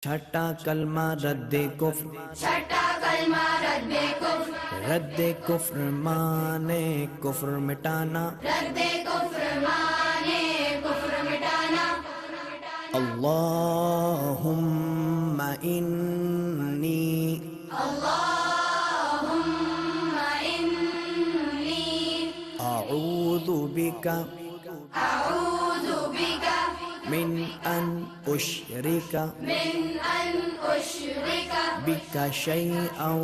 छठा कलमा रद्दे कुफ्र, छठा कलमा रद्दे कुफ्र, रद्दे कुफ्र माने कुफ्र मिटाना, रद्दे कुफ्र माने कुफ्र मिटाना। अल्लाहुम्मा इन्नी अल्लाहुम्मा इन्नी अऊज़ु बिका अऊज़ु बिका मिन अन उश्रिका मिन अन उश्रिका बिका शैअन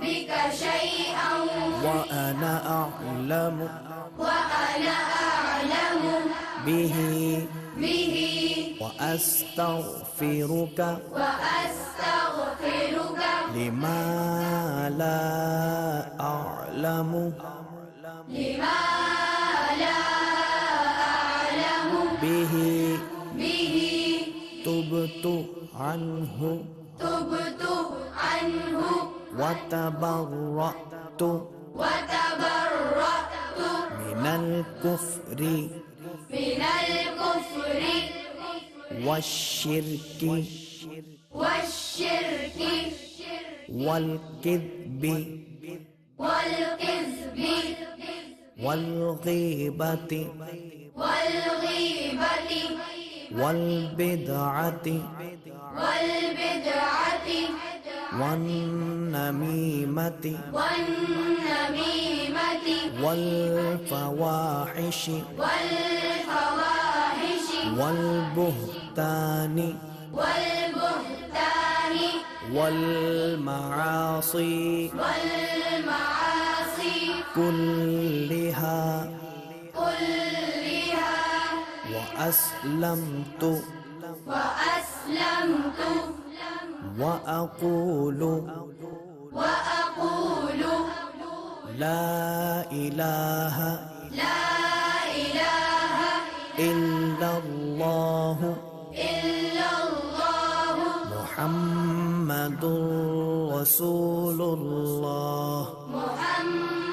बिका शैअन व अना अअलमु व अना अअलमु बिही बिही व अस्तगफिरुका व अस्तगफिरुका लिमा ला अअलमु लिमा ला अअलमु बिही बिही तुबतु अन्हु तुबतु अन्हु व तबर्रअतु व तबर्रअतु मिनल कुफ्रि मिनल कुफ्रि वश्शिर्कि वश्शिर्कि वल किद्बि वल किज़्बि वल गीबति वल गीबति वल बिदअति वल बिदअति वन नमीमति वन नमीमति वल फवाहिशि वल फवाहिशि वल बुहतानि वल बुहतानि वल मआसी वल मआसी कुल्लिहा कुल्लिहा व अस्लमतु व अस्लमतु व अक़ूलु व अक़ूलु ला इलाहा ला इलाहा इल्लल्लाहु इल्लल्लाहु मुहम्मदुर रसूलुल्लाह मुहम्मदुर